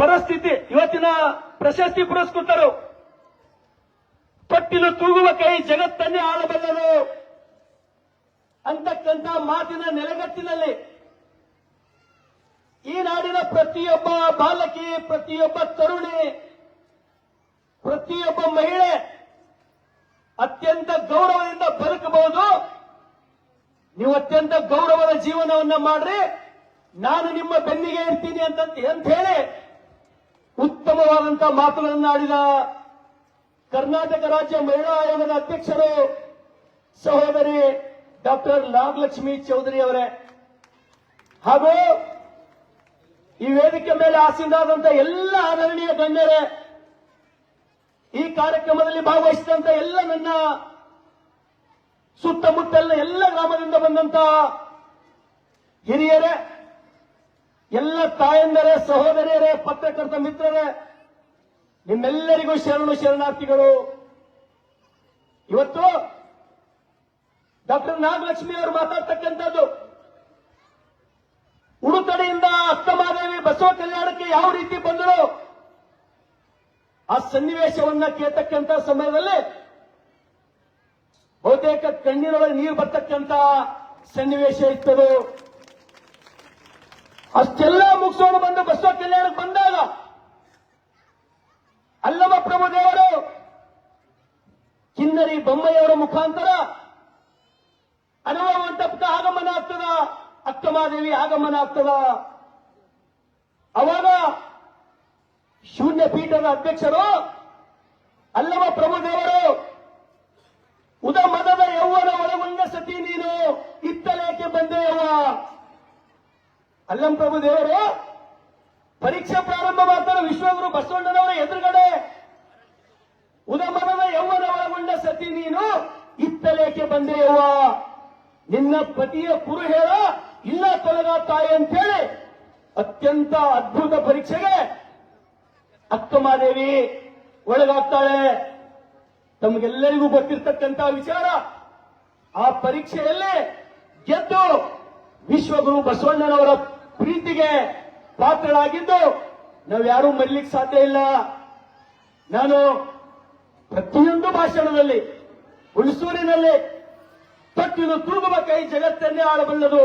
ಪರಿಸ್ಥಿತಿ. ಇವತ್ತಿನ ಪ್ರಶಸ್ತಿ ಪುರಸ್ಕೃತರು ತೊಟ್ಟಿಲು ತೂಗುವ ಕೈ ಜಗತ್ತನ್ನೇ ಆಳಬಲ್ಲದು ಅಂತಕ್ಕಂಥ ಮಾತಿನ ನೆಲೆಗಟ್ಟಿನಲ್ಲಿ ಈ ನಾಡಿನ ಪ್ರತಿಯೊಬ್ಬ ಬಾಲಕಿ, ಪ್ರತಿಯೊಬ್ಬ ತರುಣಿ, ಪ್ರತಿಯೊಬ್ಬ ಮಹಿಳೆ ಅತ್ಯಂತ ಗೌರವದಿಂದ ಬದುಕಬಹುದು. ನೀವು ಅತ್ಯಂತ ಗೌರವದ ಜೀವನವನ್ನ ಮಾಡ್ರಿ, ನಾನು ನಿಮ್ಮ ಬೆನ್ನಿಗೆ ಇರ್ತೀನಿ ಅಂತ ಹೇಳಿ ಉತ್ತಮವಾದಂತಹ ಮಾತುಗಳನ್ನು ಆಡಿದ ಕರ್ನಾಟಕ ರಾಜ್ಯ ಮಹಿಳಾ ಆಯೋಗದ ಅಧ್ಯಕ್ಷರು ಸಹೋದರಿ ಡಾಕ್ಟರ್ ನಾಗಲಕ್ಷ್ಮಿ ಚೌಧರಿ ಅವರೇ, ಹಾಗೂ ಈ ವೇದಿಕೆ ಮೇಲೆ ಆಸೀನರಾದಂತಹ ಎಲ್ಲ ಆದರಣೀಯ ಗಣ್ಯರೇ, ಈ ಕಾರ್ಯಕ್ರಮದಲ್ಲಿ ಭಾಗವಹಿಸಿದಂತ ಎಲ್ಲ ನನ್ನ ಸುತ್ತಮುತ್ತಲಿನ ಎಲ್ಲ ಗ್ರಾಮದಿಂದ ಬಂದಂತ ಹಿರಿಯರೇ, ಎಲ್ಲ ತಾಯಂದರೇ, ಸಹೋದರಿಯರೇ, ಪತ್ರಕರ್ತ ಮಿತ್ರರೇ, ನಿಮ್ಮೆಲ್ಲರಿಗೂ ಶರಣಾರ್ಥಿಗಳು. ಇವತ್ತು ಡಾಕ್ಟರ್ ನಾಗಲಕ್ಷ್ಮಿ ಅವರು ಮಾತಾಡ್ತಕ್ಕಂಥದ್ದು ಉಡುತಡೆಯಿಂದ ಅಕ್ಕಮಹಾದೇವಿ ಬಸವ ಕಲ್ಯಾಣಕ್ಕೆ ಯಾವ ರೀತಿ ಬಂದರು ಆ ಸನ್ನಿವೇಶವನ್ನ ಕೇಳ್ತಕ್ಕಂಥ ಸಮಯದಲ್ಲಿ ಬಹುತೇಕ ಕಣ್ಣಿನೊಳಗೆ ನೀರು ಬರ್ತಕ್ಕಂಥ ಸನ್ನಿವೇಶ ಇತ್ತದು. ಅಷ್ಟೆಲ್ಲ ಮುಗಿಸೋಣ ಬಂದು ಬಸವ ಕಲ್ಯಾಣಕ್ಕೆ ಬಂದಾಗ ಅಲ್ಲಮ ಪ್ರಭುದೇವರು ಕಿನ್ನರಿ ಬೊಮ್ಮಯ್ಯವರ ಮುಖಾಂತರ ಅನುಭವ ಮಂಟಪಕ್ಕೆ ಆಗಮನ ಆಗ್ತದ, ಅಕ್ಕಮಹಾದೇವಿ ಆಗಮನ ಆಗ್ತದ. ಅವಾಗ ಶೂನ್ಯ ಪೀಠದ ಅಧ್ಯಕ್ಷರು ಅಲ್ಲಮ ಪ್ರಭುದೇವರು ಉದ ಮದದ ಯೌವನ ಒಳಗೊಂಡ ಸತಿ ನೀನು ಇತ್ತಲೇಕೆ ಬಂದೆಯವ. ಅಲ್ಲಮ ಪ್ರಭುದೇವರು ಪರೀಕ್ಷೆ ಪ್ರಾರಂಭ ಮಾಡ್ತಾರೆ ವಿಶ್ವಗುರು ಬಸವಣ್ಣನವರ ಎದುರುಗಡೆ. ಉದ ಮದದ ಯೌವನ ಒಳಗೊಂಡ ಸತಿ ನೀನು ಇತ್ತಲೇಕೆ ಬಂದೆಯವ, ನಿನ್ನ ಪತಿಯ ಕುರು ಹೇಳ ಇಲ್ಲ ತೊಲಗ ತಾಯಿ ಅಂತೇಳಿ ಅತ್ಯಂತ ಅದ್ಭುತ ಪರೀಕ್ಷೆಗೆ ಅಕ್ಕಮಹಾದೇವಿ ಒಳಗಾಗ್ತಾಳೆ. ತಮಗೆಲ್ಲರಿಗೂ ಗೊತ್ತಿರ್ತಕ್ಕಂಥ ವಿಚಾರ, ಆ ಪರೀಕ್ಷೆಯಲ್ಲಿ ಗೆದ್ದು ವಿಶ್ವಗುರು ಬಸವಣ್ಣನವರ ಪ್ರೀತಿಗೆ ಪಾತ್ರರಾಗಿದ್ದು ನಾವ್ಯಾರೂ ಮರಿಲಿಕ್ಕೆ ಸಾಧ್ಯ ಇಲ್ಲ. ನಾನು ಪ್ರತಿಯೊಂದು ಭಾಷಣದಲ್ಲಿ ಹುಣಸೂರಿನಲ್ಲಿ ತೊಟ್ಟಿಲು ತೂಗುವ ಕೈ ಜಗತ್ತನ್ನೇ ಆಳಬಲ್ಲದು.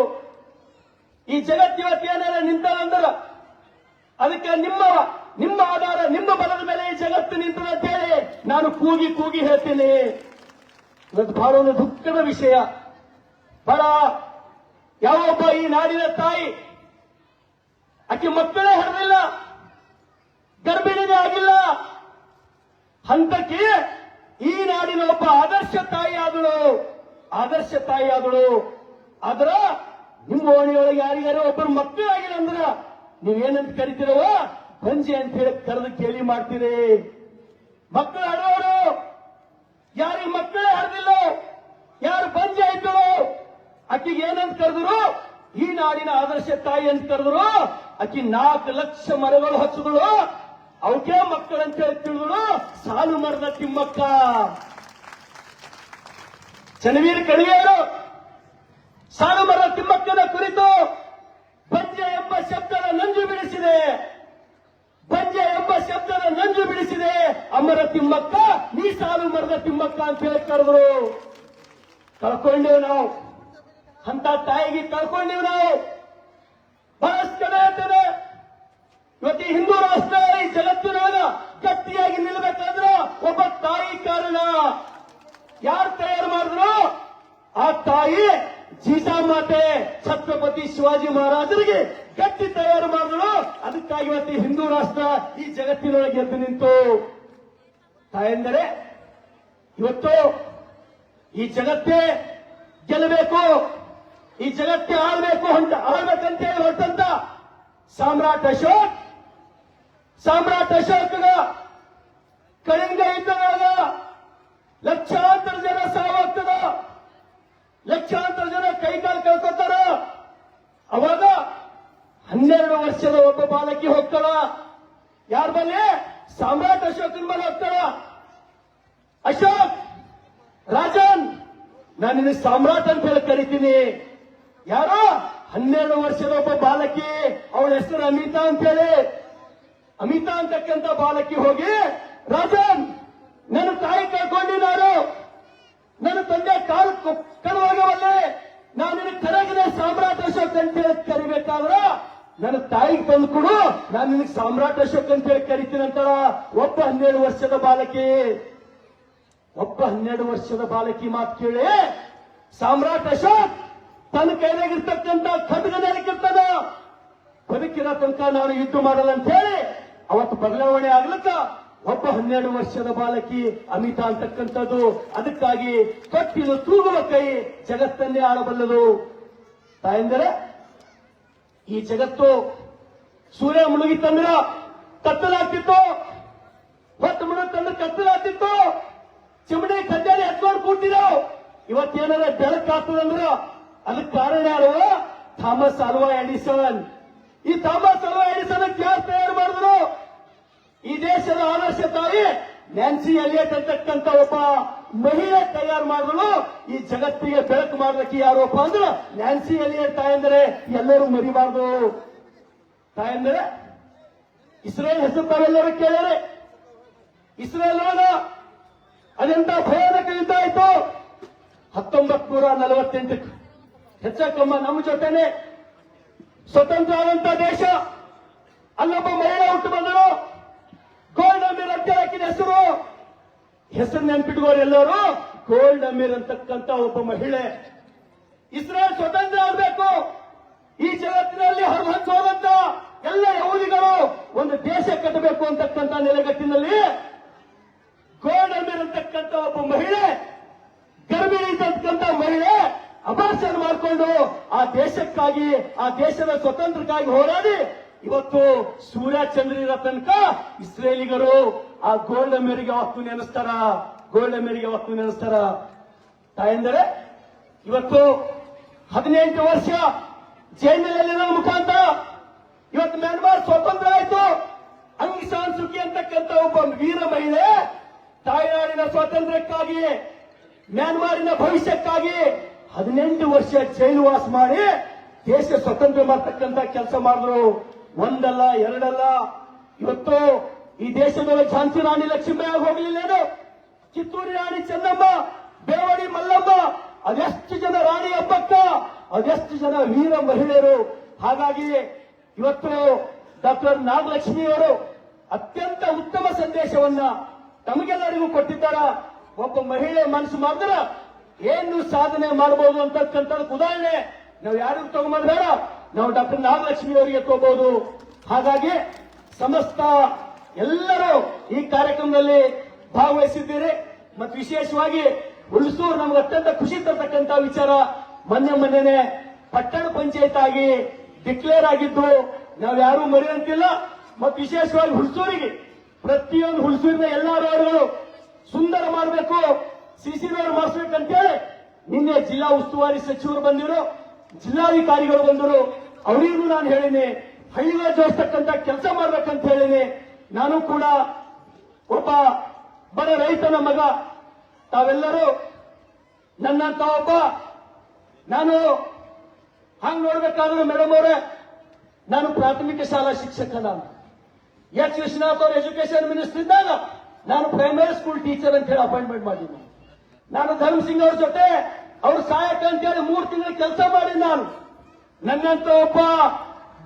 ಈ ಜಗತ್ತಿವತ್ತೇನಾರ ನಿಂತಂದ್ರ ಅದಕ್ಕೆ ನಿಮ್ಮ ಆಧಾರ, ನಿಮ್ಮ ಬಲದ ಮೇಲೆ ಈ ಜಗತ್ತು ನಿಂತದ ಅಂತೇಳಿ ನಾನು ಕೂಗಿ ಹೇಳ್ತೀನಿ. ಇವತ್ತು ಬಹಳ ಒಂದು ದುಃಖದ ವಿಷಯ. ಬಹಳ ಯಾವೊಬ್ಬ ಈ ನಾಡಿನ ತಾಯಿ ಆಕೆ ಮಕ್ಕಳೇ ಹರಿದಿಲ್ಲ, ಗರ್ಭಿಣಿನೇ ಆಗಿಲ್ಲ, ಹಂತಕ್ಕೆ ಈ ನಾಡಿನ ಒಬ್ಬ ಆದರ್ಶ ತಾಯಿ ಆದಳು. ಆದ್ರ ನಿಮ್ಮ ಓಣಿಯೊಳಗೆ ಯಾರಿಗಾರು ಒಬ್ಬರು ಮಕ್ಕಳಾಗಿಲ್ಲ ಅಂದ್ರ ನೀವೇನಂತ ಕರಿತೀರವ ಬಂಜೆ ಅಂತ ಹೇಳಿ ಕರೆದು ಕೇಳಿ ಮಾಡ್ತೀರಿ. ಮಕ್ಕಳು ಹಡೋರು ಯಾರಿಗೆ ಮಕ್ಕಳೇ ಹರಿದಿಲ್ಲ, ಯಾರು ಬಂಜೆ ಆಯ್ತಳು ಆಕಿಗೆ ಏನಂತ ಕರೆದ್ರು, ಈ ನಾಡಿನ ಆದರ್ಶ ತಾಯಿ ಅಂತ ಕರೆದ್ರು. ಆಕಿ 4 ಲಕ್ಷ ಮರಗಳು ಹಚ್ಚಿದಳು, ಅವಕ್ಕೆ ಮಕ್ಕಳಂತ ಹೇಳಿ ತಿಳಿದಳು. ಸಾಲು ಮರದ ತಿಮ್ಮಕ್ಕ ಚನ್ನವೀರ ಕಣಿವೆಯವರು ಸಾಲು ಮರದ ತಿಮ್ಮಕ್ಕನ ಕುರಿತು ಬಂಜೆ ಎಂಬ ಶಬ್ದದ ನಂಜು ಬಿಡಿಸಿದೆ. ಅಮರ ತಿಮ್ಮಕ್ಕ, ನೀ ಸಾಲು ಮರದ ತಿಮ್ಮಕ್ಕ ಅಂತ ಹೇಳಿ ಕರೆದ್ರು. ಕಳ್ಕೊಂಡೇವು ನಾವು, ಅಂತ ತಾಯಿಗೆ ಕಳ್ಕೊಂಡೇವು ನಾವು. ಬಹಳಷ್ಟು ಕಡೆ ಹೇಳ್ತೇನೆ, ಇವತ್ತು ಹಿಂದೂ ರಾಷ್ಟ್ರ ಈ ಜಗತ್ತಿನಾಗ ಗಟ್ಟಿಯಾಗಿ ನಿಲ್ಲಬೇಕಾದ್ರ ಒಬ್ಬ ತಾಯಿ ಕಾರಣ. ಯಾರು ತಯಾರು ಮಾಡಿದ್ರು? ಆ ತಾಯಿ ಜೀಜಾಮಾತೆ ಛತ್ರಪತಿ ಶಿವಾಜಿ ಮಹಾರಾಜರಿಗೆ ಗಟ್ಟಿ ತಯಾರು ಮಾಡಿದ್ರು. ಅದಕ್ಕಾಗಿ ಇವತ್ತು ಹಿಂದೂ ರಾಷ್ಟ್ರ ಈ ಜಗತ್ತಿನೊಳಗೆ ಎದ್ದು ನಿಂತು. ತಾಯಂದರೆ ಇವತ್ತು ಈ ಜಗತ್ತೇ ಗೆಲ್ಲಬೇಕು, ಈ ಜಗತ್ತೇ ಆಳ್ಬೇಕಂತೇಳಿ ಹೊರಟಂತ ಸಾಮ್ರಾಟ್ ಅಶೋಕ ಕಳಿಂಗ ಯುದ್ಧದಾಗ ಲಕ್ಷಾಂತರ ಜನ ಸಾವಾಗ್ತದ, ಲಕ್ಷಾಂತರ ಜನ ಕೈಕಾಲು ಕಳ್ಕೊತಾರ. ಅವಾಗ 12 ವರ್ಷದ ಒಬ್ಬ ಬಾಲಕಿ ಹೋಗ್ತಾಳ. ಯಾರ ಬಲ್ಲಿ? ಸಾಮ್ರಾಟ್ ಅಶೋಕನ ಬಳಿ ಹೋಗ್ತಾಳ. ಅಶೋಕ್ ರಾಜನ್, ನಾನು ನಿನ್ನ ಸಾಮ್ರಾಟ್ ಅಂತ ಹೇಳಿ ಕರಿತೀನಿ. ಯಾರೋ 12 ವರ್ಷದ ಒಬ್ಬ ಬಾಲಕಿ, ಅವಳ ಹೆಸರು ಅಮಿತಾ ಅಂತ ಹೇಳಿ. ಅಮಿತಾ ಅಂತಕ್ಕಂಥ ಬಾಲಕಿ ಹೋಗಿ, ರಾಜನ್ ನನ್ನ ತಾಯಿ ಕಳ್ಕೊಂಡು ನನ್ನ ತಂದೆ ಕಾಲು ಕರುವಾಗವಲ್ಲೇ, ನಾನು ನಿನಗೆ ಕರಗಿನ ಸಾಮ್ರಾಟ್ ಅಶೋಕ್ ಅಂತ ಹೇಳಿ ಕರಿಬೇಕಾದ್ರ ನನ್ನ ತಾಯಿಗೆ ತಂದು ಕೊಡು, ನಾನು ನಿನಗೆ ಸಾಮ್ರಾಟ್ ಅಶೋಕ್ ಅಂತ ಹೇಳಿ ಕರಿತೀನಿ ಅಂತಾಳ. ಒಬ್ಬ 12 ವರ್ಷದ ಬಾಲಕಿ ಮಾತು ಕೇಳಿ ಸಾಮ್ರಾಟ್ ಅಶೋಕ್ ತನ್ನ ಕೈಲಾಗಿರ್ತಕ್ಕಂಥ ಖಡ್ಗ ನೆಲಕ್ಕಿರ್ತಾನ, ಬದುಕಿರೋ ತನಕ ನಾನು ಯುದ್ಧ ಮಾಡಲ್ಲ ಅಂತ ಹೇಳಿ ಅವತ್ತು ಬದಲಾವಣೆ ಆಗ್ಲಿಕ್ಕ ಒಬ್ಬ 12 ವರ್ಷದ ಬಾಲಕಿ ಅಮಿತಾ ಅಂತಕ್ಕಂಥದ್ದು. ಅದಕ್ಕಾಗಿ ಕಟ್ಟಿಲು ತೂಗುವ ಕೈ ಜಗತ್ತನ್ನೇ ಆಳಬಲ್ಲದು. ತಾಯಂದರೆ, ಈ ಜಗತ್ತು ಸೂರ್ಯ ಮುಳುಗಿತ್ತಂದ್ರ ಕತ್ತಲಾಗ್ತಿತ್ತು, ಹೊತ್ತು ಮುಳುಗುತ್ತಂದ್ರೆ ಕತ್ತಲಾಗ್ತಿತ್ತು, ಚಿಮಣಿ ಕಜ್ಜಾರಿ ಹತ್ಕೊಂಡು ಕೂತಿರೋ. ಇವತ್ತೇನಾರ ಬೆಳಕಾಗ್ತದಂದ್ರ ಅದಕ್ಕೆ ಕಾರಣ ಯಾರು? ಥಾಮಸ್ ಆಲ್ವಾ ಎಡಿಸನ್. ಈ ಥಾಮಸ್ ಆಲ್ವಾ ಎಡಿಸನ್ ಯಾರು ತಯಾರು ಮಾಡಿದ್ರು? ಈ ದೇಶದ ಆದರ್ಶ ತಾಯಿ ನ್ಯಾನ್ಸಿ ಎಲಿಯಟ್ ಅಂತಕ್ಕಂಥ ಒಬ್ಬ ಮಹಿಳೆ ತಯಾರು ಮಾಡಿದ್ರು. ಈ ಜಗತ್ತಿಗೆ ಬೆಳಕು ಮಾಡ್ಲಿಕ್ಕೆ ಯಾರಪ್ಪ ಅಂದ್ರೆ ನ್ಯಾನ್ಸಿ ಎಲಿಯಟ್. ತಾಯಂದರೆ ಎಲ್ಲರೂ ಮರಿಬಾರ್ದು. ತಾಯಂದರೆ, ಇಸ್ರೇಲ್ ಹೆಸರು ತಾವೆಲ್ಲರೂ ಕೇಳಿದರೆ, ಇಸ್ರೇಲ್ ಅದೆಂತ ಭಯಾನಕ ಯುದ್ಧ ಆಯ್ತು 1948. ಹೆಚ್ಚಕಮ್ಮ ನಮ್ಮ ಜೊತೆನೆ ಸ್ವತಂತ್ರ ಆದಂತ ದೇಶ. ಅಲ್ಲೊಬ್ಬ ಮಹಿಳೆ ಹುಟ್ಟು ಬಂದರು, ಗೋಲ್ಡ್ ಅಮೀರ್ ಅಂತ ಹಾಕಿದ ಹೆಸರು ನೆನ್ಪಿಟ್ಕೋರು ಎಲ್ಲರೂ. ಗೋಲ್ಡ್ ಅಮೀರ್ ಅಂತಕ್ಕಂಥ ಒಬ್ಬ ಮಹಿಳೆ. ಇಸ್ರೇಲ್ ಸ್ವತಂತ್ರ ಆಗಬೇಕು, ಈ ಜಗತ್ತಿನಲ್ಲಿ ಹರಿಹಂಚೋದಂತ ಎಲ್ಲ ಯಹೂದಿಗಳು ಒಂದು ದೇಶ ಕಟ್ಟಬೇಕು ಅಂತಕ್ಕಂಥ ನೆಲೆಗಟ್ಟಿನಲ್ಲಿ ಗೋಲ್ಡ್ ಅಮೀರ್ ಅಂತಕ್ಕಂಥ ಒಬ್ಬ ಮಹಿಳೆ, ಗರ್ಭಿಣಿ ಅಂತಕ್ಕಂಥ ಮಹಿಳೆ ಅಭಾಷಣ ಮಾಡಿಕೊಂಡು ಆ ದೇಶಕ್ಕಾಗಿ, ಆ ದೇಶದ ಸ್ವತಂತ್ರಕ್ಕಾಗಿ ಹೋರಾಡಿ ಇವತ್ತು ಸೂರ್ಯ ಚಂದ್ರಿರ ತನಕ ಇಸ್ರೇಲಿಗರು ಆ ಗೋಲ್ಡ್ ಅಮೀರಿಗೆ ಅವತ್ತು ನೆನೆಸ್ತಾರ. ತಾಯಂದರೆ, ಇವತ್ತು 18 ವರ್ಷ ಜೈಲಿನಲ್ಲಿರೋ ಮುಖಾಂತರ ಇವತ್ತು ಮ್ಯಾನ್ಮಾರ್ ಸ್ವತಂತ್ರ ಆಯ್ತು. ಅಂಗ್ ಸಾನ್ ಸುಕಿ ಅಂತಕ್ಕಂಥ ಒಬ್ಬ ವೀರ ಮಹಿಳೆ ತಾಯ್ನಾಡಿನ ಸ್ವಾತಂತ್ರ್ಯಕ್ಕಾಗಿ, ಮ್ಯಾನ್ಮಾರಿನ ಭವಿಷ್ಯಕ್ಕಾಗಿ 18 ವರ್ಷ ಜೈಲು ವಾಸ ಮಾಡಿ ದೇಶ ಸ್ವತಂತ್ರ ಮಾಡತಕ್ಕಂಥ ಕೆಲಸ ಮಾಡಿದ್ರು. ಒಂದಲ್ಲ ಎರಡಲ್ಲ. ಇವತ್ತು ಈ ದೇಶದೊಳಗೆ ಝಾನ್ಸಿ ರಾಣಿ ಲಕ್ಷ್ಮೀಬಾಯಿ ಹೋಗಲಿಲ್ಲೇನು? ಕಿತ್ತೂರು ರಾಣಿ ಚೆನ್ನಮ್ಮ, ಬೇವಡಿ ಮಲ್ಲಮ್ಮ, ಅದೆಷ್ಟು ಜನ ರಾಣಿ ಹಬ್ಬಕ್ಕ, ಅದೆಷ್ಟು ಜನ ವೀರ ಮಹಿಳೆಯರು. ಹಾಗಾಗಿ ಇವತ್ತು ಡಾಕ್ಟರ್ ನಾಗಲಕ್ಷ್ಮಿಯವರು ಅತ್ಯಂತ ಉತ್ತಮ ಸಂದೇಶವನ್ನ ತಮಗೆಲ್ಲರಿಗೂ ಕೊಟ್ಟಿದ್ದಾರ. ಒಬ್ಬ ಮಹಿಳೆ ಮನಸ್ಸು ಮಾಡಿದ್ರೆ ಏನು ಸಾಧನೆ ಮಾಡಬಹುದು ಅಂತಕ್ಕಂಥದಕ್ಕೆ ಉದಾಹರಣೆ ನಾವು ಯಾರಿಗೂ ತಗೊಂಡ್ಬೇಡ, ನಾವು ಡಾಕ್ಟರ್ ನಾಗಲಕ್ಷ್ಮಿ ಅವರಿಗೆ ತಗೋಬಹುದು. ಹಾಗಾಗಿ ಸಮಸ್ತ ಎಲ್ಲರೂ ಈ ಕಾರ್ಯಕ್ರಮದಲ್ಲಿ ಭಾಗವಹಿಸಿದ್ದೀರಿ. ಮತ್ತು ವಿಶೇಷವಾಗಿ ಹುಣಸೂರು ನಮ್ಗೆ ಅತ್ಯಂತ ಖುಷಿ ತರ್ತಕ್ಕಂಥ ವಿಚಾರ, ಮೊನ್ನೆನೆ ಪಟ್ಟಣ ಪಂಚಾಯತ್ ಆಗಿ ಡಿಕ್ಲೇರ್ ಆಗಿದ್ದು ನಾವು ಯಾರೂ ಮರೆಯುವಂತಿಲ್ಲ. ಮತ್ತು ವಿಶೇಷವಾಗಿ ಹುಣಸೂರಿಗೆ ಪ್ರತಿಯೊಂದು ಹುಣಸೂರಿನ ಎಲ್ಲಾ ರೋಡ್ಗಳು ಸುಂದರ ಮಾಡಬೇಕು, ಸಿಸಿ ರೋಡ್ ಮಾಡಿಸ್ಬೇಕಂತೇಳಿ ನಿನ್ನೆ ಜಿಲ್ಲಾ ಉಸ್ತುವಾರಿ ಸಚಿವರು ಬಂದಿರು, ಜಿಲ್ಲಾಧಿಕಾರಿಗಳು ಬಂದರು. ಅವರಿಗೂ ನಾನು ಹೇಳಿನಿ ಹಳ್ಳಿಗಳ ಜೋಡಿಸ್ತಕ್ಕಂಥ ಕೆಲಸ ಮಾಡ್ಬೇಕಂತ ಹೇಳಿನಿ. ನಾನು ಕೂಡ ಒಬ್ಬ ಬಡ ರೈತನ ಮಗ. ತಾವೆಲ್ಲರೂ ನನ್ನಂತ ಒಬ್ಬ, ನಾನು ಹಂಗ್ ನೋಡ್ಬೇಕಾದ್ರೆ ಮೇಡಮ್ ಅವರೇ, ನಾನು ಪ್ರಾಥಮಿಕ ಶಾಲಾ ಶಿಕ್ಷಕ. ನಾನು ಎಚ್ ವಿಶ್ವನಾಥ್ ಅವರು ಎಜುಕೇಶನ್ ಮಿನಿಸ್ಟರ್ ಇದ್ದಾಗ ನಾನು ಪ್ರೈಮರಿ ಸ್ಕೂಲ್ ಟೀಚರ್ ಅಂತ ಹೇಳಿ ಅಪಾಯಿಂಟ್ಮೆಂಟ್ ಮಾಡಿದ್ದೆ. ನಾನು ಧರ್ಮ್ ಸಿಂಗ್ ಅವ್ರ ಜೊತೆ ಅವ್ರ ಸಹಾಯಕ ಅಂತೇಳಿ 3 ತಿಂಗಳು ಕೆಲಸ ಮಾಡಿ. ನಾನು ನನ್ನಂತ ಒಬ್ಬ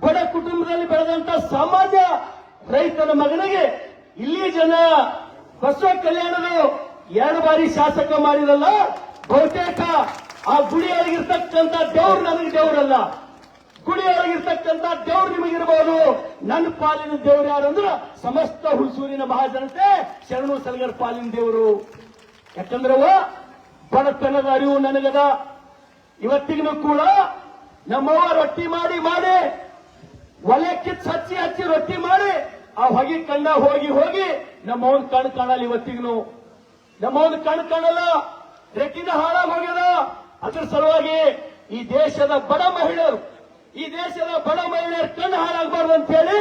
ಬಡ ಕುಟುಂಬದಲ್ಲಿ ಬೆಳೆದಂತ ಸಾಮಾನ್ಯ ರೈತನ ಮಗನಿಗೆ ಇಲ್ಲಿ ಜನ ಬಸವ ಕಲ್ಯಾಣದ 2 ಬಾರಿ ಶಾಸಕ ಮಾಡಿರಲ್ಲ. ಬಹುತೇಕ ಆ ಗುಡಿಯೊಳಗಿರ್ತಕ್ಕಂಥ ದೇವ್ರು ನನಗೆ ದೇವರಲ್ಲ, ಗುಡಿಯೊಳಗಿರ್ತಕ್ಕಂಥ ದೇವ್ರು ನಿಮಗಿರಬಹುದು. ನನ್ನ ಪಾಲಿನ ದೇವ್ರು ಯಾರು ಅಂದ್ರೆ ಸಮಸ್ತ ಹುಣಸೂರಿನ ಮಹಾಜನತೆ ಶರಣು ಸಲಗರ್ ಪಾಲಿನ ದೇವರು. ಯಾಕಂದ್ರೆ ಬಡತನದ ಅರಿವು ನನಗದ. ಇವತ್ತಿಗೂ ಕೂಡ ನಮ್ಮವ್ವ ರೊಟ್ಟಿ ಮಾಡಿ ಒಲೆ ಕಿಚ್ಚ ಹಚ್ಚಿ ರೊಟ್ಟಿ ಮಾಡಿ ಆ ಹೊಗೆ ಕಣ್ಣ ಹೋಗಿ ನಮ್ಮವನ್ ಕಣ್ ಕಾಣಲ್ಲ. ಇವತ್ತಿಗೂ ನಮ್ಮವನ್ ಕಣ್ ಕಾಣಲ್ಲ, ರೆಕ್ಕಿನ ಹಾಳಾಗಿ ಹೋಗ್ಯದ. ಅದ್ರ ಸಲುವಾಗಿ ಈ ದೇಶದ ಬಡ ಮಹಿಳೆಯರು ಕಣ್ಣು ಹಾಳಾಗಬಾರ್ದು ಅಂತ ಹೇಳಿ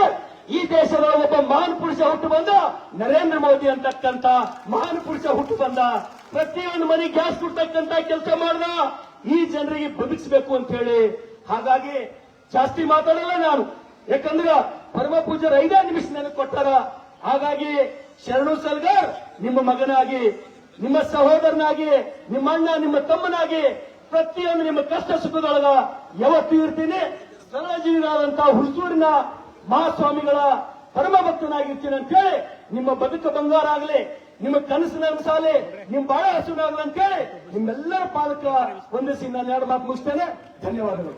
ಈ ದೇಶದ ಒಬ್ಬ ಮಹಾನ್ ಪುರುಷ ಹುಟ್ಟು ಬಂದ, ನರೇಂದ್ರ ಮೋದಿ ಅಂತಕ್ಕಂಥ ಮಹಾನ್ ಪುರುಷ ಹುಟ್ಟು ಬಂದ. ಪ್ರತಿಯೊಂದು ಮನೆ ಗ್ಯಾಸ್ ಕೊಡ್ತಕ್ಕಂಥ ಕೆಲಸ ಮಾಡ್ದ, ಈ ಜನರಿಗೆ ಬದುಕಿಸಬೇಕು ಅಂತ ಹೇಳಿ. ಹಾಗಾಗಿ ಜಾಸ್ತಿ ಮಾತಾಡಲ್ಲ ನಾನು, ಯಾಕಂದ್ರೆ ಪರಮ ಪೂಜ್ಯರ 5 ನಿಮಿಷ ನನಗೆ ಕೊಟ್ಟಾರ. ಹಾಗಾಗಿ ಶರಣು ಸಲ್ಗಾರ್ ನಿಮ್ಮ ಮಗನಾಗಿ, ನಿಮ್ಮ ಸಹೋದರನಾಗಿ, ನಿಮ್ಮ ಅಣ್ಣ, ನಿಮ್ಮ ತಮ್ಮನಾಗಿ ಪ್ರತಿಯೊಂದು ನಿಮ್ಮ ಕಷ್ಟ ಸುಖದೊಳಗ ಯಾವತ್ತೂ ಇರ್ತೀನಿ. ಸರಳಜೀವಿಗಳಾದಂತಹ ಹುಣಸೂರಿನ ಮಹಾಸ್ವಾಮಿಗಳ ಪರಮ ಭಕ್ತನಾಗಿರ್ತೀನಿ ಅಂತೇಳಿ ನಿಮ್ಮ ಬದುಕು ಬಂಗಾರ ಆಗಲಿ, ನಿಮ್ಮ ಕನಸಿನ ಅನುಸಾಲೆ ನಿಮ್ ಬಾಳ ಹಸುನಾಗಲಿ ಅಂತೇಳಿ ನಿಮ್ಮೆಲ್ಲರ ಪಾಲಕ ವಂದಿಸಿ ನಾನು 2 ಮಾತು ಮುಗಿಸ್ತೇನೆ. ಧನ್ಯವಾದಗಳು.